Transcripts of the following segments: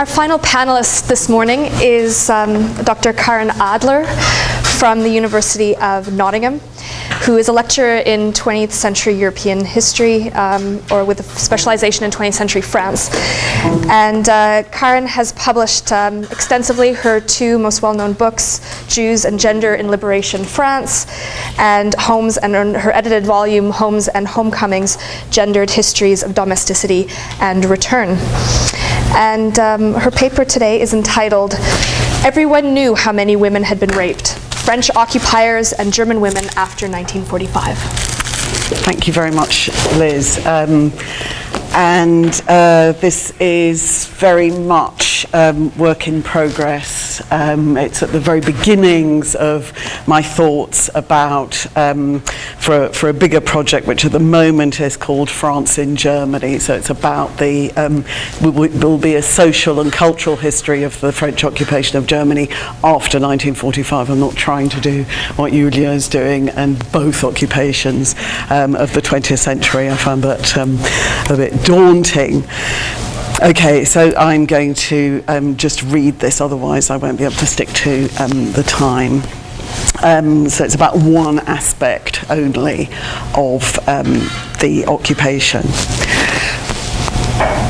Our final panelist this morning is Dr. Karen Adler from the University of Nottingham, who is a lecturer in 20th century European history, or with a specialization in 20th century France. And Karen has published extensively her two most well-known books, Jews and Gender in Liberation France, and Homes, and her edited volume, Homes and Homecomings, Gendered Histories of Domesticity and Return. And her paper today is entitled, Everyone Knew How Many Women Had Been Raped, French Occupiers and German Women After 1945. Thank you very much, Liz. This is very much work in progress. It's at the very beginnings of my thoughts about, for a bigger project, which at the moment is called France in Germany. So it's about the, will be a social and cultural history of the French occupation of Germany after 1945. I'm not trying to do what Julia is doing, and both occupations of the 20th century. I found that a bit daunting. Okay, so I'm going to just read this, otherwise I won't be able to stick to the time. So it's about one aspect only of the occupation.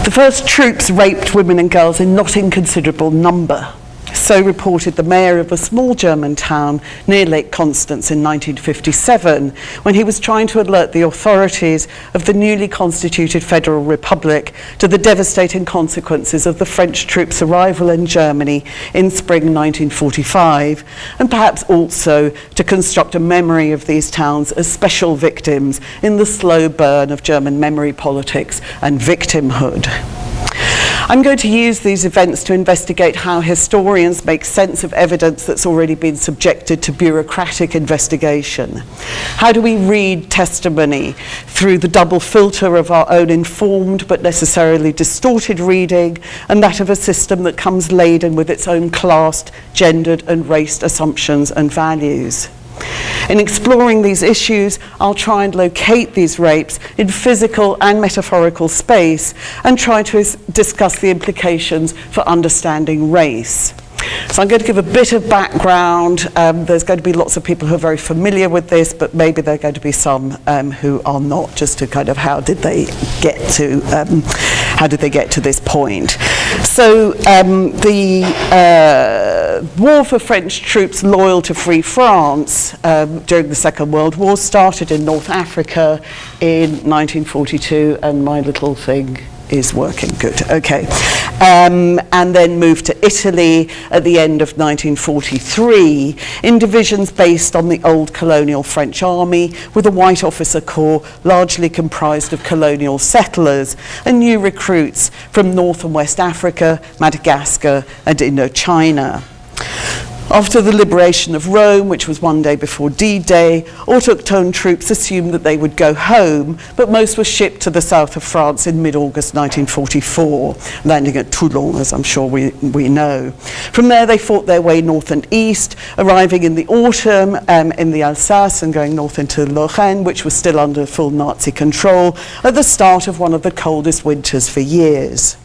The first troops raped women and girls in not inconsiderable number. So reported the mayor of a small German town near Lake Constance in 1957, when he was trying to alert the authorities of the newly constituted Federal Republic to the devastating consequences of the French troops' arrival in Germany in spring 1945, and perhaps also to construct a memory of these towns as special victims in the slow burn of German memory politics and victimhood. I'm going to use these events to investigate how historians make sense of evidence that's already been subjected to bureaucratic investigation. How do we read testimony through the double filter of our own informed but necessarily distorted reading, and that of a system that comes laden with its own classed, gendered and raced assumptions and values? In exploring these issues, I'll try and locate these rapes in physical and metaphorical space and try to discuss the implications for understanding race. So I'm going to give a bit of background. There's going to be lots of people who are very familiar with this, but maybe there are going to be some who are not, just to kind of how did they get to this point. So the war for French troops loyal to Free France during the Second World War started in North Africa in 1942, and my little thing is working good, okay. And then moved to Italy at the end of 1943 in divisions based on the old colonial French army, with a white officer corps largely comprised of colonial settlers and new recruits from North and West Africa, Madagascar and Indochina. After the liberation of Rome, which was one day before D-Day, autochtone troops assumed that they would go home, but most were shipped to the south of France in mid-August 1944, landing at Toulon, as I'm sure we know. From there, they fought their way north and east, arriving in the autumn in the Alsace and going north into Lorraine, which was still under full Nazi control, at the start of one of the coldest winters for years.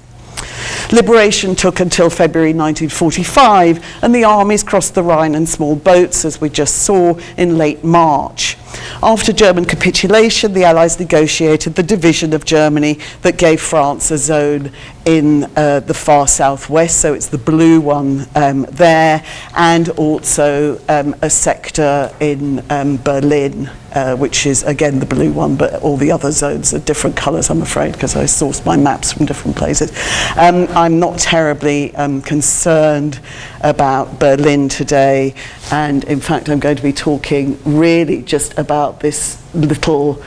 Liberation took until February 1945, and the armies crossed the Rhine in small boats, as we just saw, in late March. After German capitulation, the Allies negotiated the division of Germany that gave France a zone in the far southwest, so it's the blue one there, and also a sector in Berlin, which is again the blue one, but all the other zones are different colours, I'm afraid, because I sourced my maps from different places. I'm not terribly concerned about Berlin today, and in fact I'm going to be talking really just about this little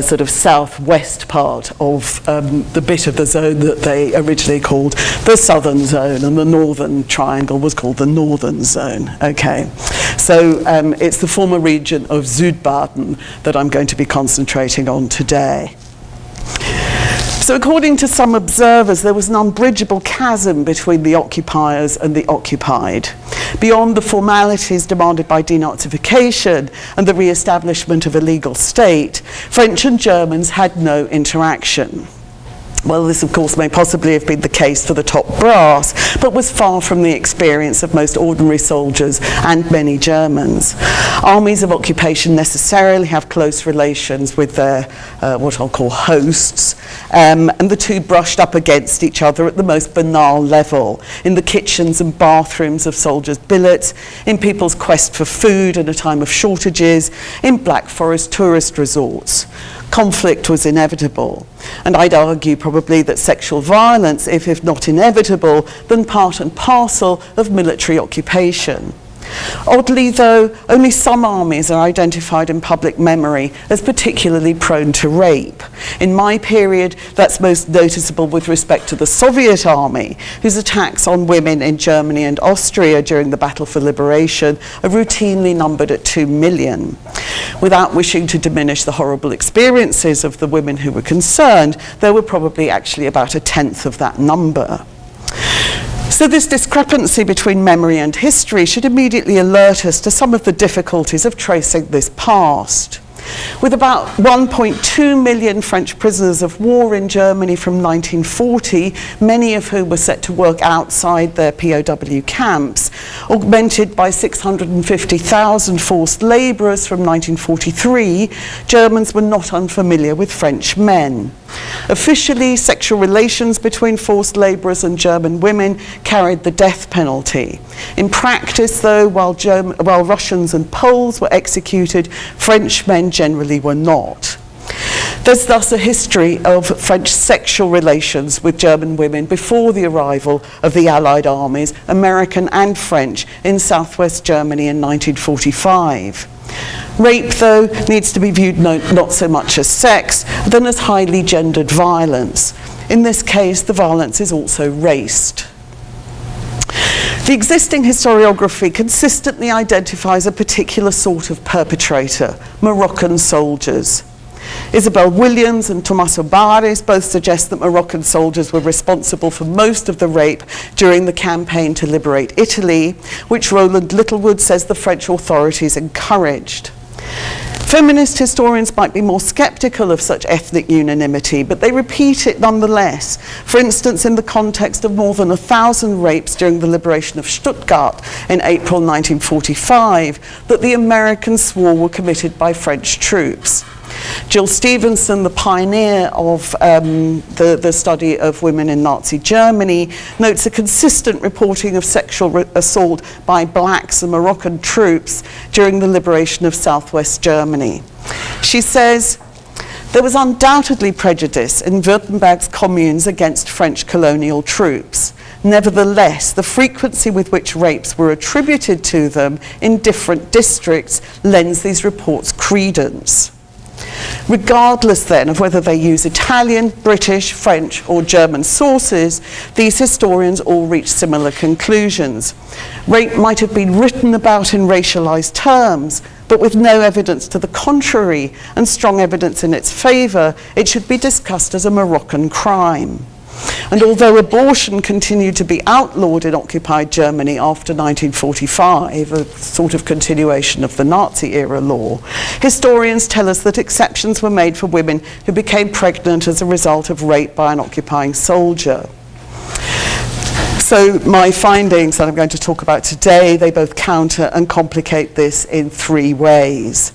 sort of southwest part of the bit of the zone that they originally called the southern zone, and the northern triangle was called the northern zone. Okay, so it's the former region of Südbaden that I'm going to be concentrating on today. So according to some observers, there was an unbridgeable chasm between the occupiers and the occupied. Beyond the formalities demanded by denazification and the re-establishment of a legal state, French and Germans had no interaction. Well, this of course may possibly have been the case for the top brass, but was far from the experience of most ordinary soldiers and many Germans. Armies of occupation necessarily have close relations with their, what I'll call hosts, and the two brushed up against each other at the most banal level, in the kitchens and bathrooms of soldiers' billets, in people's quest for food in a time of shortages, in Black Forest tourist resorts. Conflict was inevitable, and I'd argue probably that sexual violence, if not inevitable, then part and parcel of military occupation. Oddly though, only some armies are identified in public memory as particularly prone to rape. In my period, that's most noticeable with respect to the Soviet army, whose attacks on women in Germany and Austria during the Battle for Liberation are routinely numbered at 2 million. Without wishing to diminish the horrible experiences of the women who were concerned, there were probably actually about 1/10 of that number. So this discrepancy between memory and history should immediately alert us to some of the difficulties of tracing this past. With about 1.2 million French prisoners of war in Germany from 1940, many of whom were set to work outside their POW camps, augmented by 650,000 forced labourers from 1943, Germans were not unfamiliar with French men. Officially, sexual relations between forced labourers and German women carried the death penalty. In practice, though, while Russians and Poles were executed, French men generally were not. There's thus a history of French sexual relations with German women before the arrival of the Allied armies, American and French, in southwest Germany in 1945. Rape, though, needs to be viewed not so much as sex, than as highly gendered violence. In this case, the violence is also raced. The existing historiography consistently identifies a particular sort of perpetrator, Moroccan soldiers. Isabel Williams and Tommaso Bares both suggest that Moroccan soldiers were responsible for most of the rape during the campaign to liberate Italy, which Roland Littlewood says the French authorities encouraged. Feminist historians might be more sceptical of such ethnic unanimity, but they repeat it nonetheless. For instance, in the context of more than 1,000 rapes during the liberation of Stuttgart in April 1945, that the Americans swore were committed by French troops. Jill Stevenson, the pioneer of the study of women in Nazi Germany, notes a consistent reporting of sexual assault by blacks and Moroccan troops during the liberation of southwest Germany. She says, there was undoubtedly prejudice in Württemberg's communes against French colonial troops. Nevertheless, the frequency with which rapes were attributed to them in different districts lends these reports credence. Regardless then of whether they use Italian, British, French or German sources, these historians all reach similar conclusions. Rape might have been written about in racialized terms, but with no evidence to the contrary and strong evidence in its favour, it should be discussed as a Moroccan crime. And although abortion continued to be outlawed in occupied Germany after 1945, a sort of continuation of the Nazi-era law, historians tell us that exceptions were made for women who became pregnant as a result of rape by an occupying soldier. So my findings that I'm going to talk about today, they both counter and complicate this in 3 ways.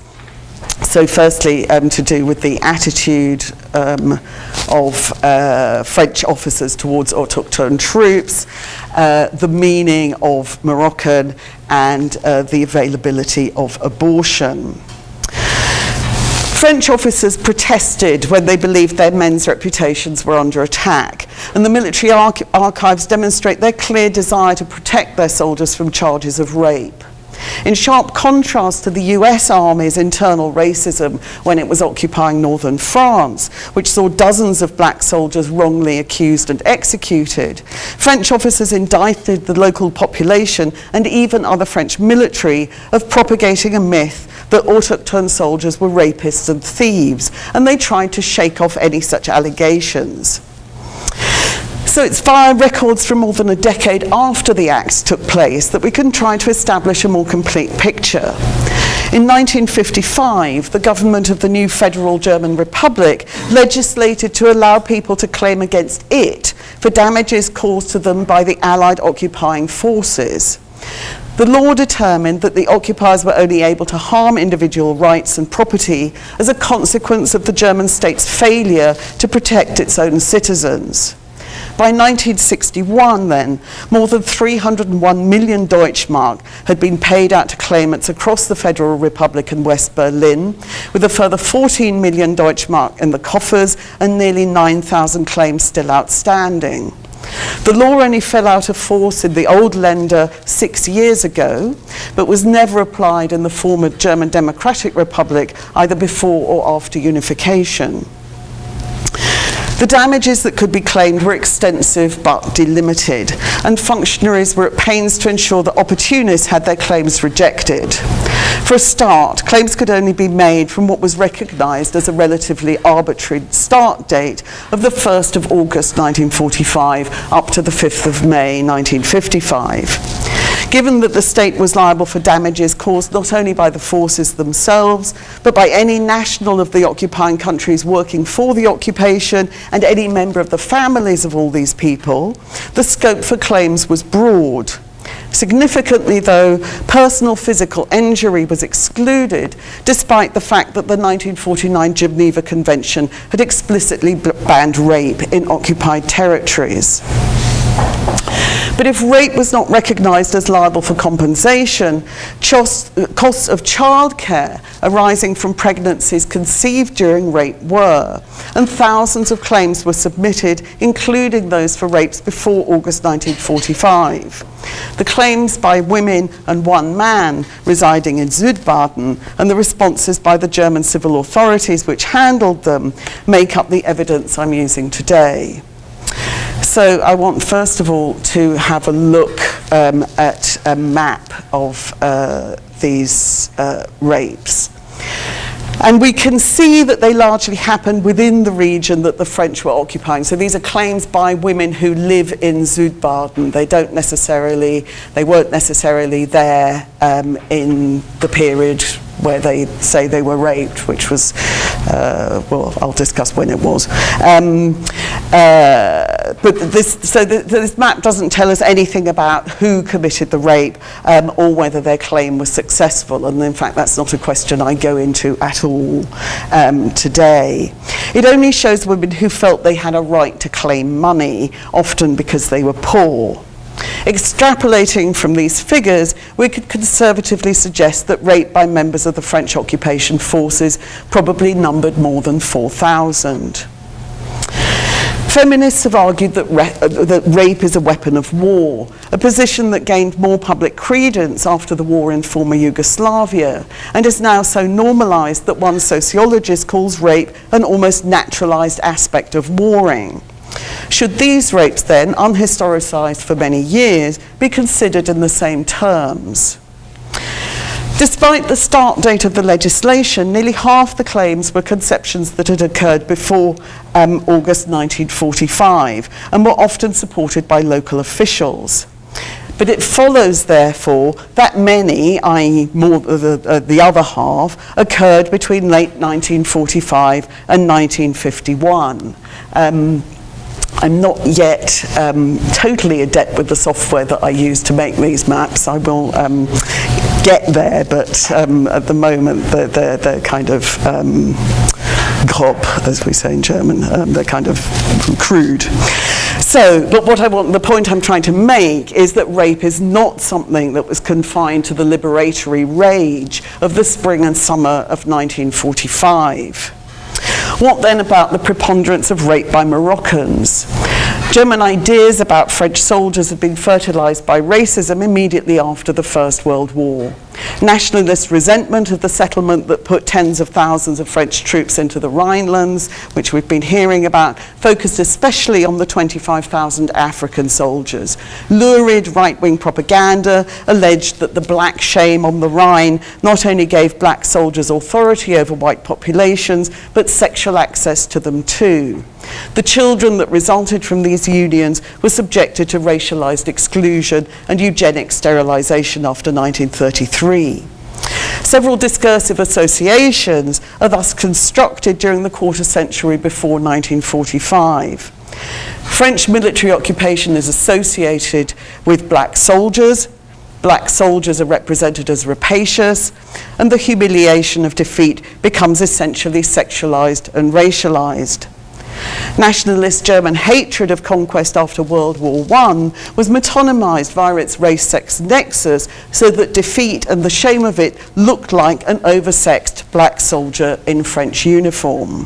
So firstly, to do with the attitude of French officers towards autochthone troops, the meaning of Moroccan, and the availability of abortion. French officers protested when they believed their men's reputations were under attack, and the military archives demonstrate their clear desire to protect their soldiers from charges of rape. In sharp contrast to the US Army's internal racism when it was occupying northern France, which saw dozens of black soldiers wrongly accused and executed, French officers indicted the local population and even other French military of propagating a myth that autochthone soldiers were rapists and thieves, and they tried to shake off any such allegations. So it's via records from more than a decade after the acts took place that we can try to establish a more complete picture. In 1955, the government of the new Federal German Republic legislated to allow people to claim against it for damages caused to them by the Allied occupying forces. The law determined that the occupiers were only able to harm individual rights and property as a consequence of the German state's failure to protect its own citizens. By 1961 then, more than 301 million Deutschmark had been paid out to claimants across the Federal Republic and West Berlin, with a further 14 million Deutschmark in the coffers and nearly 9,000 claims still outstanding. The law only fell out of force in the old Länder 6 years ago, but was never applied in the former German Democratic Republic, either before or after unification. The damages that could be claimed were extensive but delimited, and functionaries were at pains to ensure that opportunists had their claims rejected. For a start, claims could only be made from what was recognised as a relatively arbitrary start date of the 1st of August 1945 up to the 5th of May 1955. Given that the state was liable for damages caused not only by the forces themselves, but by any national of the occupying countries working for the occupation and any member of the families of all these people, the scope for claims was broad. Significantly, though, personal physical injury was excluded, despite the fact that the 1949 Geneva Convention had explicitly banned rape in occupied territories. But if rape was not recognised as liable for compensation, costs of childcare arising from pregnancies conceived during rape were, and thousands of claims were submitted, including those for rapes before August 1945. The claims by women and one man residing in Südbaden and the responses by the German civil authorities which handled them make up the evidence I'm using today. So I want first of all to have a look at a map of these rapes. And we can see that they largely happened within the region that the French were occupying. So these are claims by women who live in Südbaden. They weren't necessarily there in the period where they say they were raped, which was, well, I'll discuss when it was. But this map doesn't tell us anything about who committed the rape or whether their claim was successful. And in fact, that's not a question I go into at all today. It only shows women who felt they had a right to claim money, often because they were poor. Extrapolating from these figures, we could conservatively suggest that rape by members of the French occupation forces probably numbered more than 4,000. Feminists have argued that rape is a weapon of war, a position that gained more public credence after the war in former Yugoslavia, and is now so normalised that one sociologist calls rape an almost naturalised aspect of warring. Should these rapes then, unhistoricised for many years, be considered in the same terms? Despite the start date of the legislation, nearly half the claims were conceptions that had occurred before August 1945 and were often supported by local officials. But it follows, therefore, that many, i.e. more the other half, occurred between late 1945 and 1951. I'm not yet totally adept with the software that I use to make these maps. I will get there, but at the moment they're kind of grob, as we say in German. They're kind of crude. So, but the point I'm trying to make is that rape is not something that was confined to the liberatory rage of the spring and summer of 1945. What then about the preponderance of rape by Moroccans? German ideas about French soldiers had been fertilised by racism immediately after the First World War. Nationalist resentment of the settlement that put tens of thousands of French troops into the Rhinelands, which we've been hearing about, focused especially on the 25,000 African soldiers. Lurid right-wing propaganda alleged that the black shame on the Rhine not only gave black soldiers authority over white populations, but sexual access to them too. The children that resulted from these unions were subjected to racialized exclusion and eugenic sterilization after 1933. Several discursive associations are thus constructed during the quarter century before 1945. French military occupation is associated with black soldiers. Black soldiers are represented as rapacious, and the humiliation of defeat becomes essentially sexualized and racialized. Nationalist German hatred of conquest after World War I was metonymized via its race-sex nexus, so that defeat and the shame of it looked like an oversexed black soldier in French uniform.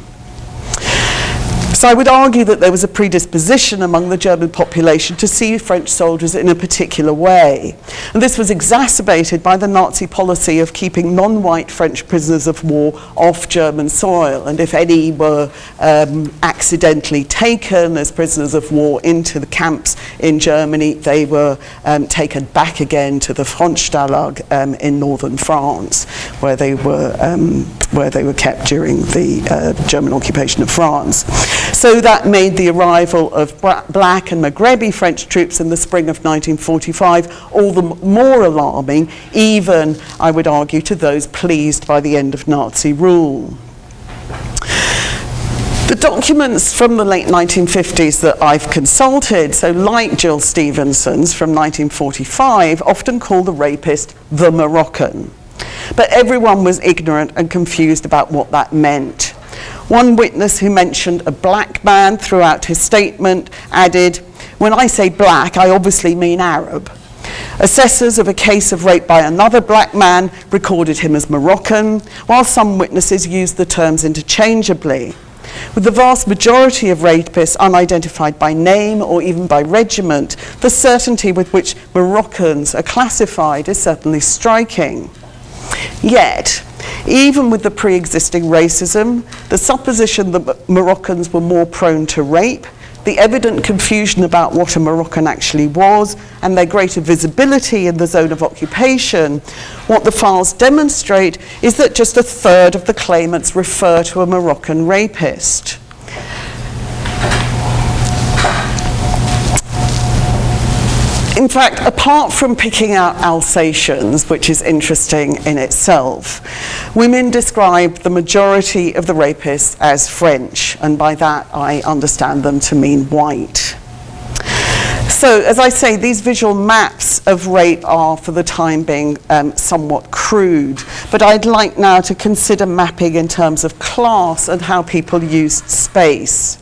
So I would argue that there was a predisposition among the German population to see French soldiers in a particular way. And this was exacerbated by the Nazi policy of keeping non-white French prisoners of war off German soil. And if any were accidentally taken as prisoners of war into the camps in Germany, they were taken back again to the Frontstalag in northern France, where they were kept during the German occupation of France. So that made the arrival of black and Maghrebi French troops in the spring of 1945 all the more alarming, even, I would argue, to those pleased by the end of Nazi rule. The documents from the late 1950s that I've consulted, so like Jill Stevenson's from 1945, often call the rapist the Moroccan. But everyone was ignorant and confused about what that meant. One witness who mentioned a black man throughout his statement added, "When I say black, I obviously mean Arab." Assessors of a case of rape by another black man recorded him as Moroccan, while some witnesses used the terms interchangeably. With the vast majority of rapists unidentified by name or even by regiment, the certainty with which Moroccans are classified is certainly striking. Yet, even with the pre-existing racism, the supposition that Moroccans were more prone to rape, the evident confusion about what a Moroccan actually was, and their greater visibility in the zone of occupation, what the files demonstrate is that just a third of the claimants refer to a Moroccan rapist. In fact, apart from picking out Alsatians, which is interesting in itself, women describe the majority of the rapists as French, and by that I understand them to mean white. So, as I say, these visual maps of rape are, for the time being, somewhat crude, but I'd like now to consider mapping in terms of class and how people used space.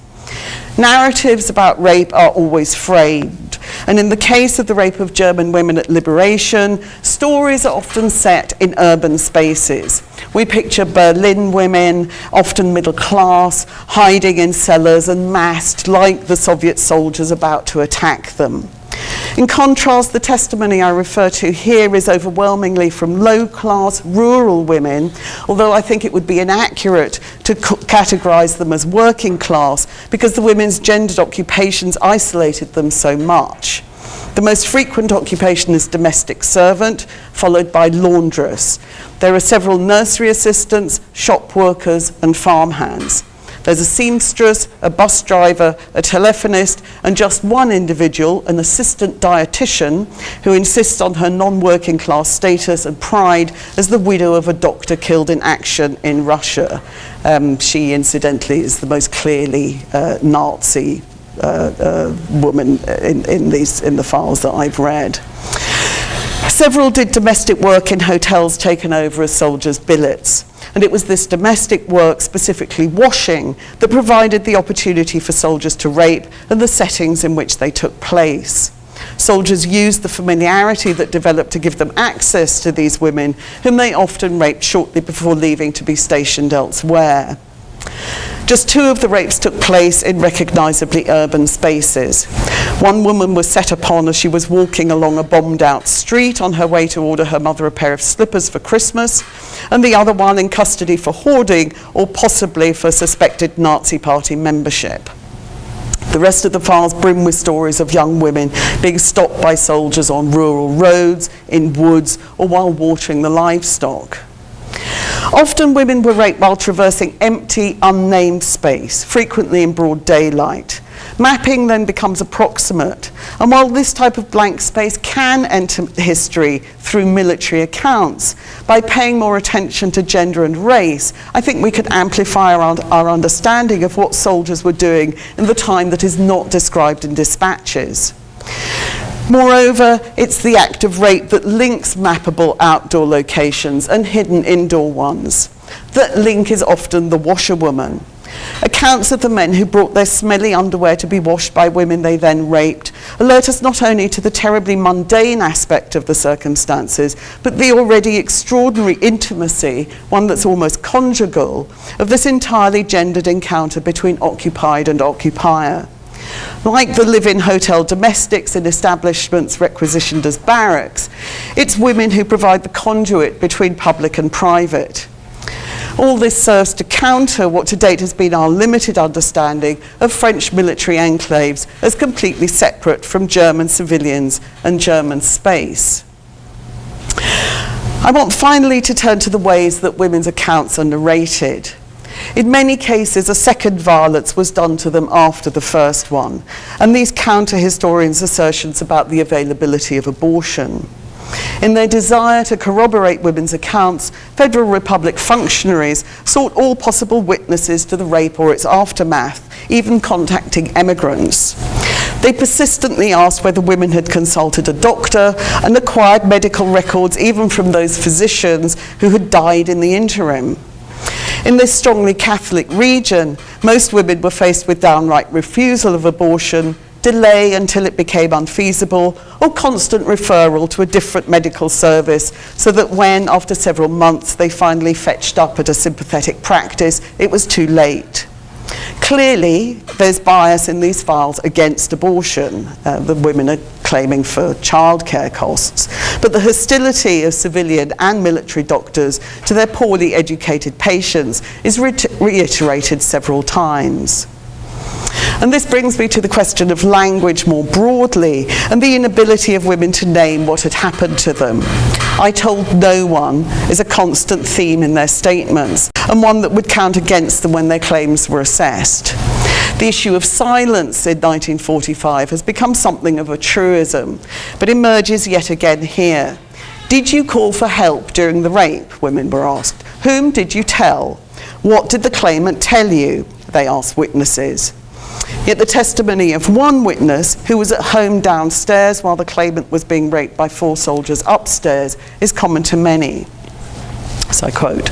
Narratives about rape are always framed, and in the case of the rape of German women at liberation, stories are often set in urban spaces. We picture Berlin women, often middle class, hiding in cellars and masked like the Soviet soldiers about to attack them. In contrast, the testimony I refer to here is overwhelmingly from low-class rural women, although I think it would be inaccurate to categorize them as working class because the women's gendered occupations isolated them so much. The most frequent occupation is domestic servant, followed by laundress. There are several nursery assistants, shop workers, and farmhands. There's a seamstress, a bus driver, a telephonist, and just one individual, an assistant dietitian, who insists on her non-working class status and pride as the widow of a doctor killed in action in Russia. She, incidentally, is the most clearly Nazi woman in the files that I've read. Several did domestic work in hotels taken over as soldiers' billets. And it was this domestic work, specifically washing, that provided the opportunity for soldiers to rape and the settings in which they took place. Soldiers used the familiarity that developed to give them access to these women, whom they often raped shortly before leaving to be stationed elsewhere. Just 2 of the rapes took place in recognizably urban spaces. One woman was set upon as she was walking along a bombed-out street on her way to order her mother a pair of slippers for Christmas, and the other one in custody for hoarding or possibly for suspected Nazi Party membership. The rest of the files brim with stories of young women being stopped by soldiers on rural roads, in woods, or while watering the livestock. Often women were raped while traversing empty, unnamed space, frequently in broad daylight. Mapping then becomes approximate. And while this type of blank space can enter history through military accounts, by paying more attention to gender and race, I think we could amplify our understanding of what soldiers were doing in the time that is not described in dispatches. Moreover, it's the act of rape that links mappable outdoor locations and hidden indoor ones. That link is often the washerwoman. Accounts of the men who brought their smelly underwear to be washed by women they then raped alert us not only to the terribly mundane aspect of the circumstances, but the already extraordinary intimacy, one that's almost conjugal, of this entirely gendered encounter between occupied and occupier. Like the live-in hotel domestics in establishments requisitioned as barracks, it's women who provide the conduit between public and private. All this serves to counter what to date has been our limited understanding of French military enclaves as completely separate from German civilians and German space. I want finally to turn to the ways that women's accounts are narrated. In many cases, a second violence was done to them after the first one, and these counter historians' assertions about the availability of abortion. In their desire to corroborate women's accounts, Federal Republic functionaries sought all possible witnesses to the rape or its aftermath, even contacting emigrants. They persistently asked whether women had consulted a doctor and acquired medical records even from those physicians who had died in the interim. In this strongly Catholic region, most women were faced with downright refusal of abortion, delay until it became unfeasible, or constant referral to a different medical service, so that when, after several months, they finally fetched up at a sympathetic practice, it was too late. Clearly, there's bias in these files against abortion. The women are claiming for childcare costs. But the hostility of civilian and military doctors to their poorly educated patients is reiterated several times. And this brings me to the question of language more broadly and the inability of women to name what had happened to them. I told no one is a constant theme in their statements, and one that would count against them when their claims were assessed. The issue of silence in 1945 has become something of a truism, but emerges yet again here. Did you call for help during the rape? Women were asked. Whom did you tell? What did the claimant tell you? They asked witnesses. Yet the testimony of one witness, who was at home downstairs while the claimant was being raped by 4 soldiers upstairs, is common to many. So I quote,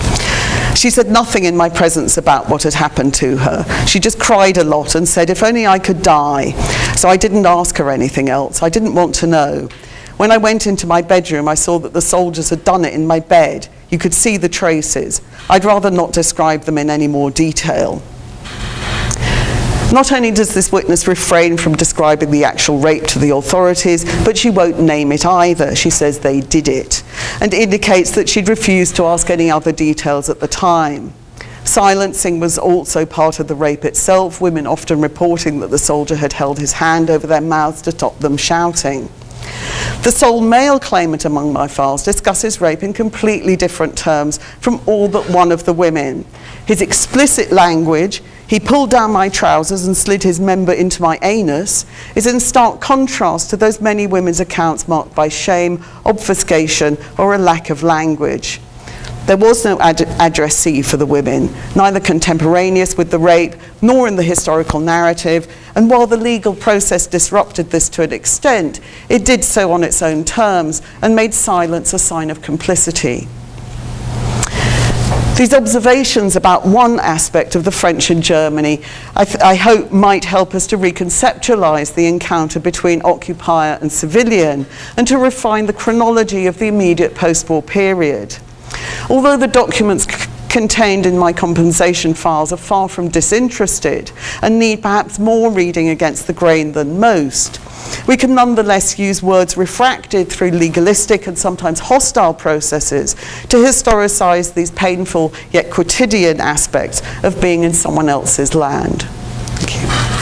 "She said nothing in my presence about what had happened to her. She just cried a lot and said, if only I could die. So I didn't ask her anything else. I didn't want to know. When I went into my bedroom, I saw that the soldiers had done it in my bed. You could see the traces. I'd rather not describe them in any more detail." Not only does this witness refrain from describing the actual rape to the authorities, but she won't name it either. She says they did it, and indicates that she'd refused to ask any other details at the time. Silencing was also part of the rape itself, women often reporting that the soldier had held his hand over their mouths to stop them shouting. The sole male claimant among my files discusses rape in completely different terms from all but one of the women. His explicit language, "He pulled down my trousers and slid his member into my anus," is in stark contrast to those many women's accounts marked by shame, obfuscation, or a lack of language. There was no addressee for the women, neither contemporaneous with the rape nor in the historical narrative, and while the legal process disrupted this to an extent, it did so on its own terms and made silence a sign of complicity. These observations about one aspect of the French in Germany, I hope might help us to reconceptualize the encounter between occupier and civilian, and to refine the chronology of the immediate post-war period. Although the documents contained in my compensation files are far from disinterested and need perhaps more reading against the grain than most, we can nonetheless use words refracted through legalistic and sometimes hostile processes to historicize these painful yet quotidian aspects of being in someone else's land. Thank you.